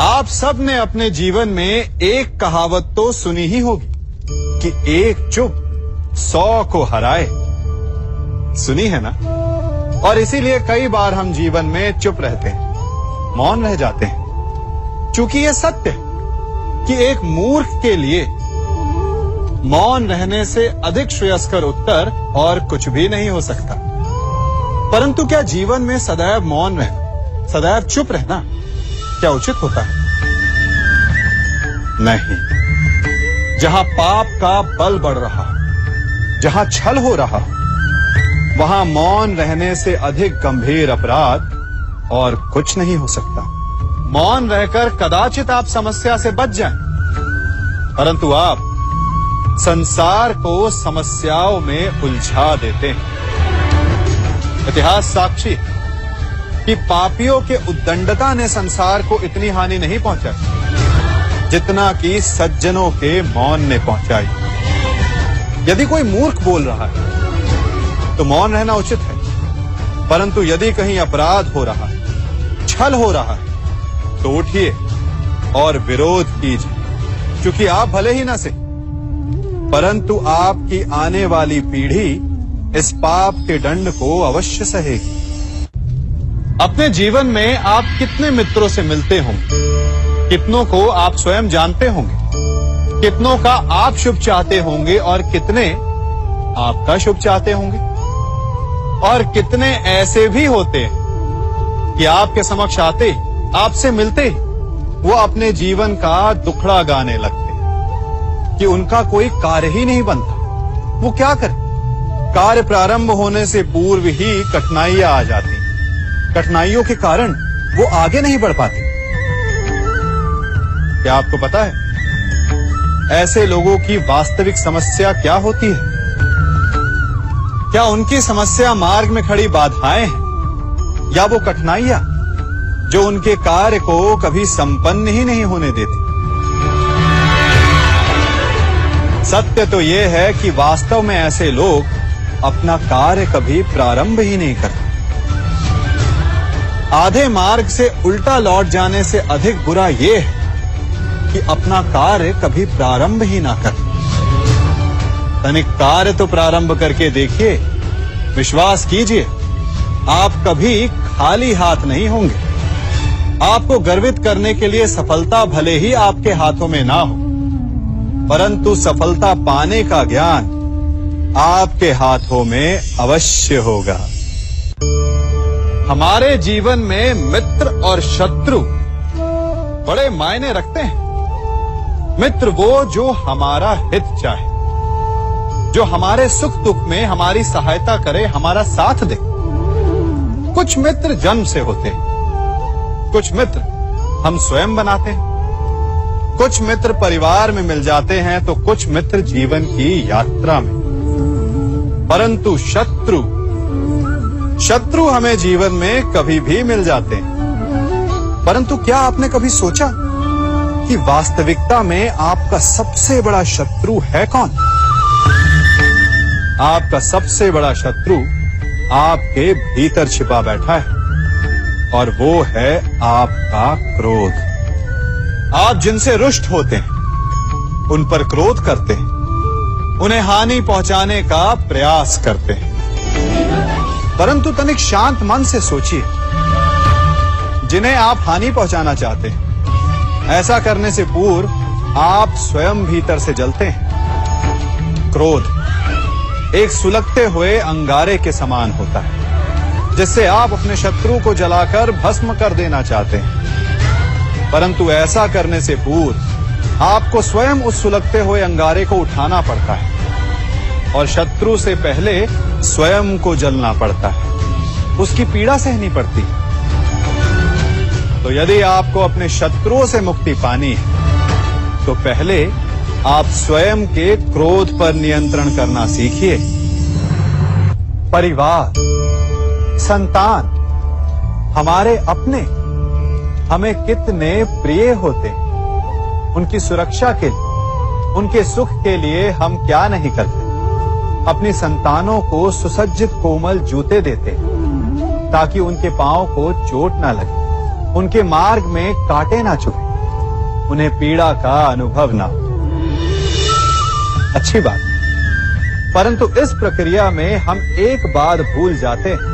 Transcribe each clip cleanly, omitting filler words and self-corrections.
आप सब ने अपने जीवन में एक कहावत तो सुनी ही होगी कि एक चुप 100 को हराए। सुनी है ना? और इसीलिए कई बार हम जीवन में चुप रहते हैं, मौन रह जाते हैं, क्योंकि यह सत्य है कि एक मूर्ख के लिए मौन रहने से अधिक श्रेयस्कर उत्तर और कुछ भी नहीं हो सकता। परंतु क्या जीवन में सदैव मौन रहना, सदैव चुप रहना क्या उचित होता है? नहीं। जहां पाप का बल बढ़ रहा, जहां छल हो रहा, वहां मौन रहने से अधिक गंभीर अपराध और कुछ नहीं हो सकता। मौन रहकर कदाचित आप समस्या से बच जाएं, परंतु आप संसार को समस्याओं में उलझा देते हैं। इतिहास साक्षी है कि पापियों के उद्दंडता ने संसार को इतनी हानि नहीं पहुंचाई जितना कि सज्जनों के मौन ने पहुंचाई। यदि कोई मूर्ख बोल रहा है तो मौन रहना उचित है, परंतु यदि कहीं अपराध हो रहा है, छल हो रहा है, तो उठिए और विरोध कीजिए, क्योंकि आप भले ही न से, परंतु आपकी आने वाली पीढ़ी इस पाप के दंड को अवश्य सहेगी। अपने जीवन में आप कितने मित्रों से मिलते होंगे, कितनों को आप स्वयं जानते होंगे, कितनों का आप शुभ चाहते होंगे और कितने आपका शुभ चाहते होंगे, और कितने ऐसे भी होते हैं कि आपके समक्ष आते, आपसे मिलते वो अपने जीवन का दुखड़ा गाने लगते हैं कि उनका कोई कार्य ही नहीं बनता। वो क्या करे? कार्य प्रारंभ होने से पूर्व ही कठिनाइयां आ जाती, कठिनाइयों के कारण वो आगे नहीं बढ़ पाते। क्या आपको पता है ऐसे लोगों की वास्तविक समस्या क्या होती है? क्या उनकी समस्या मार्ग में खड़ी बाधाएं हैं, या वो कठिनाइयां जो उनके कार्य को कभी संपन्न ही नहीं होने देती? सत्य तो यह है कि वास्तव में ऐसे लोग अपना कार्य कभी प्रारंभ ही नहीं करते। आधे मार्ग से उल्टा लौट जाने से अधिक बुरा यह है कि अपना कार्य कभी प्रारंभ ही ना कर। तनिक कार्य तो प्रारंभ करके देखिए, विश्वास कीजिए आप कभी खाली हाथ नहीं होंगे। आपको गर्वित करने के लिए सफलता भले ही आपके हाथों में ना हो, परंतु सफलता पाने का ज्ञान आपके हाथों में अवश्य होगा। हमारे जीवन में मित्र और शत्रु बड़े मायने रखते हैं। मित्र वो जो हमारा हित चाहे, जो हमारे सुख दुख में हमारी सहायता करे, हमारा साथ दे। कुछ मित्र जन्म से होते हैं, कुछ मित्र हम स्वयं बनाते हैं, कुछ मित्र परिवार में मिल जाते हैं, तो कुछ मित्र जीवन की यात्रा में। परंतु शत्रु हमें जीवन में कभी भी मिल जाते हैं। परंतु क्या आपने कभी सोचा कि वास्तविकता में आपका सबसे बड़ा शत्रु है कौन? आपका सबसे बड़ा शत्रु आपके भीतर छिपा बैठा है, और वो है आपका क्रोध। आप जिनसे रुष्ट होते हैं, उन पर क्रोध करते हैं, उन्हें हानि पहुंचाने का प्रयास करते हैं। परंतु तनिक शांत मन से सोचिए, जिन्हें आप हानि पहुंचाना चाहते हैं, ऐसा करने से पूर्व आप स्वयं भीतर से जलते हैं। क्रोध एक सुलगते हुए अंगारे के समान होता है, जिससे आप अपने शत्रु को जलाकर भस्म कर देना चाहते हैं। परंतु ऐसा करने से पूर्व आपको स्वयं उस सुलगते हुए अंगारे को उठाना पड़ता है, और शत्रु से पहले स्वयं को जलना पड़ता है, उसकी पीड़ा सहनी पड़ती है। तो यदि आपको अपने शत्रुओं से मुक्ति पानी है, तो पहले आप स्वयं के क्रोध पर नियंत्रण करना सीखिए। परिवार, संतान, हमारे अपने हमें कितने प्रिय होते हैं। उनकी सुरक्षा के लिए, उनके सुख के लिए हम क्या नहीं करते। अपनी संतानों को सुसज्जित कोमल जूते देते हैं ताकि उनके पांव को चोट ना लगे। उनके मार्ग में कांटे ना चुभे, उन्हें पीड़ा का अनुभव ना हो। अच्छी बात, परंतु इस प्रक्रिया में हम एक बात भूल जाते हैं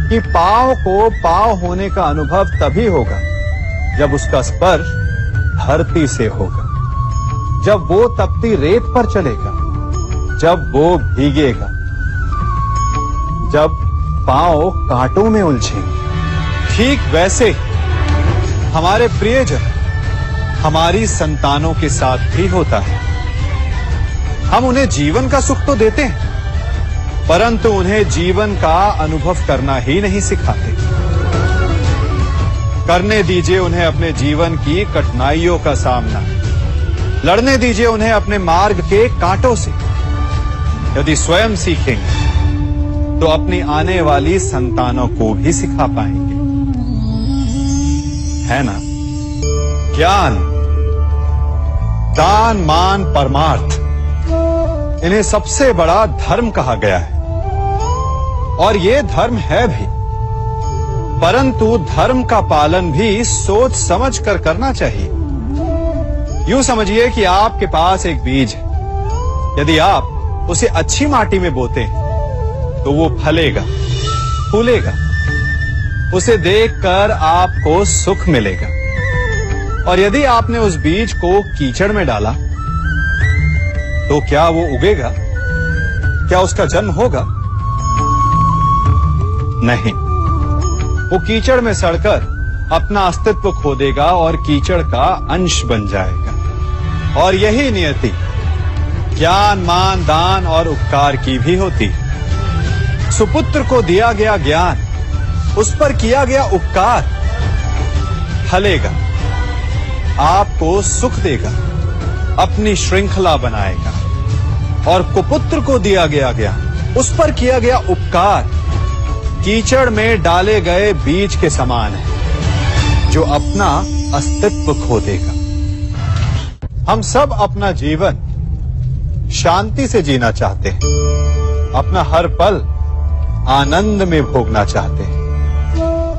कि पांव को पांव होने का अनुभव तभी होगा जब उसका स्पर्श धरती से होगा, जब वो तपती रेत पर चलेगा, जब वो भीगेगा, जब पांव कांटों में उलझेंगे। ठीक वैसे ही हमारे प्रियजन हमारी संतानों के साथ भी होता है। हम उन्हें जीवन का सुख तो देते हैं, परंतु उन्हें जीवन का अनुभव करना ही नहीं सिखाते। करने दीजिए उन्हें अपने जीवन की कठिनाइयों का सामना, लड़ने दीजिए उन्हें अपने मार्ग के कांटों से। यदि स्वयं सीखेंगे तो अपनी आने वाली संतानों को भी सिखा पाएंगे, है ना? ज्ञान, दान, मान, परमार्थ, इन्हें सबसे बड़ा धर्म कहा गया है, और ये धर्म है भी। परंतु धर्म का पालन भी सोच समझ कर करना चाहिए। यूं समझिए कि आपके पास एक बीज है। यदि आप उसे अच्छी माटी में बोते हैं तो वो फलेगा, फूलेगा, उसे देखकर आपको सुख मिलेगा। और यदि आपने उस बीज को कीचड़ में डाला तो क्या वो उगेगा? क्या उसका जन्म होगा? नहीं, वो कीचड़ में सड़कर अपना अस्तित्व खो देगा और कीचड़ का अंश बन जाएगा। और यही नियति ज्ञान, मान, दान और उपकार की भी होती है। सुपुत्र को दिया गया ज्ञान, उस पर किया गया उपकार फलेगा, आपको सुख देगा, अपनी श्रृंखला बनाएगा। और कुपुत्र को दिया गया ज्ञान, उस पर किया गया उपकार कीचड़ में डाले गए बीज के समान है, जो अपना अस्तित्व खो देगा। हम सब अपना जीवन शांति से जीना चाहते हैं, अपना हर पल आनंद में भोगना चाहते हैं,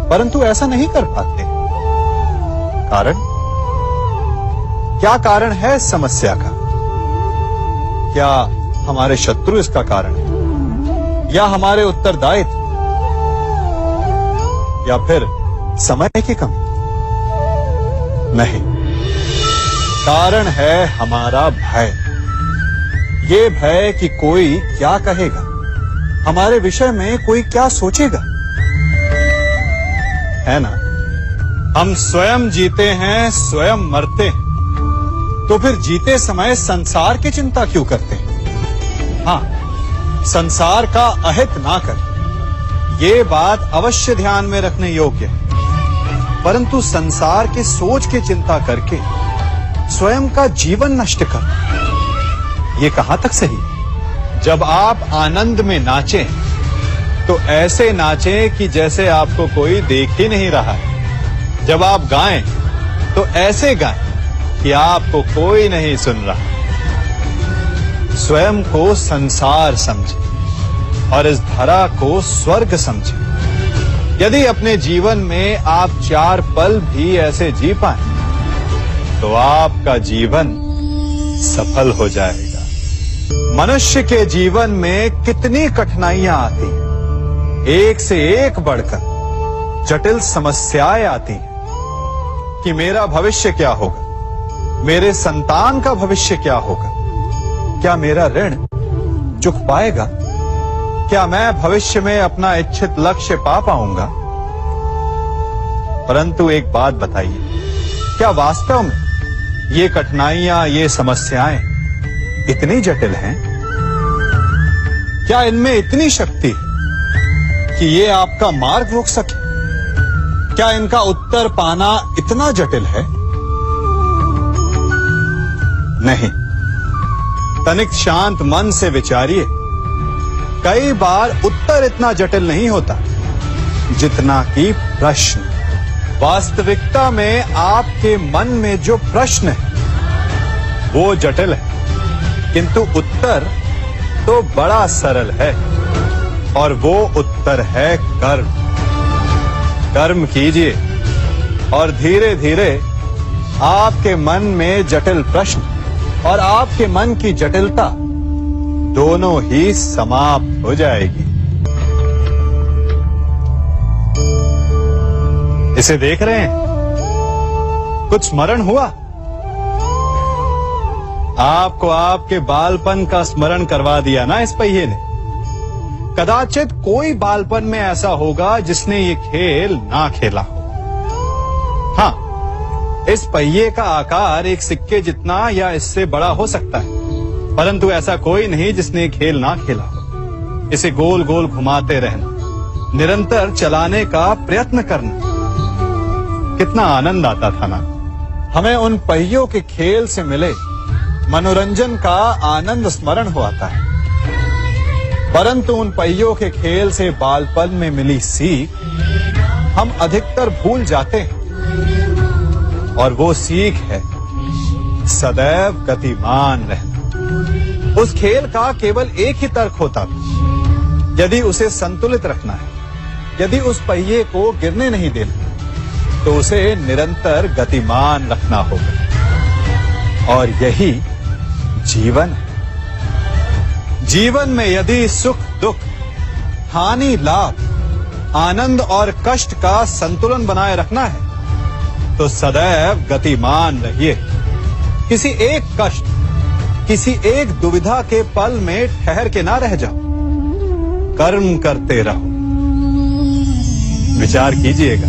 परंतु ऐसा नहीं कर पाते। कारण क्या? कारण है समस्या का? क्या हमारे शत्रु इसका कारण है, या हमारे उत्तरदायित्व, या फिर समय की कमी? नहीं, कारण है हमारा भय। ये भय कि कोई क्या कहेगा, हमारे विषय में कोई क्या सोचेगा, है ना? हम स्वयं जीते हैं, स्वयं मरते हैं, तो फिर जीते समय संसार की चिंता क्यों करते हैं? हाँ, संसार का अहित ना कर, ये बात अवश्य ध्यान में रखने योग्य है। परंतु संसार के सोच की चिंता करके स्वयं का जीवन नष्ट कर, ये कहां तक सही? जब आप आनंद में नाचें तो ऐसे नाचें कि जैसे आपको कोई देख ही नहीं रहा है। जब आप गाएं तो ऐसे गाएं कि आपको कोई नहीं सुन रहा। स्वयं को संसार समझें और इस धरा को स्वर्ग समझें। यदि अपने जीवन में आप 4 पल भी ऐसे जी पाएं तो आपका जीवन सफल हो जाएगा। मनुष्य के जीवन में कितनी कठिनाइयां आती हैं, एक से एक बढ़कर जटिल समस्याएं आती हैं कि मेरा भविष्य क्या होगा, मेरे संतान का भविष्य क्या होगा, क्या मेरा ऋण चुक पाएगा, क्या मैं भविष्य में अपना इच्छित लक्ष्य पा पाऊंगा? परंतु एक बात बताइए, क्या वास्तव में ये कठिनाइयां, ये समस्याएं इतनी जटिल हैं? क्या इनमें इतनी शक्ति है कि ये आपका मार्ग रोक सके? क्या इनका उत्तर पाना इतना जटिल है? नहीं, तनिक शांत मन से विचारिए। कई बार उत्तर इतना जटिल नहीं होता जितना कि प्रश्न। वास्तविकता में आपके मन में जो प्रश्न है वो जटिल है, किंतु उत्तर तो बड़ा सरल है, और वो उत्तर है कर्म। कर्म कीजिए और धीरे धीरे आपके मन में जटिल प्रश्न और आपके मन की जटिलता दोनों ही समाप्त हो जाएगी। इसे देख रहे हैं? कुछ स्मरण हुआ? आपको आपके बालपन का स्मरण करवा दिया ना इस पहिए ने। कदाचित कोई बालपन में ऐसा होगा जिसने ये खेल ना खेला हो। हाँ, इस पहिए का आकार एक सिक्के जितना या इससे बड़ा हो सकता है, परंतु ऐसा कोई नहीं जिसने ये खेल ना खेला हो। इसे गोल गोल घुमाते रहना, निरंतर चलाने का प्रयत्न करना, कितना आनंद आता था ना। हमें उन पहियों के खेल से मिले मनोरंजन का आनंद स्मरण हो आता है, परंतु उन पहियों के खेल से बालपन में मिली सीख हम अधिकतर भूल जाते हैं। और वो सीख है सदैव गतिमान रहना। उस खेल का केवल एक ही तर्क होता था, यदि उसे संतुलित रखना है, यदि उस पहिए को गिरने नहीं देना, तो उसे निरंतर गतिमान रखना होगा। और यही जीवन है। जीवन में यदि सुख दुख, हानि लाभ, आनंद और कष्ट का संतुलन बनाए रखना है, तो सदैव गतिमान रहिए। किसी एक कष्ट, किसी एक दुविधा के पल में ठहर के ना रह जाओ, कर्म करते रहो। विचार कीजिएगा।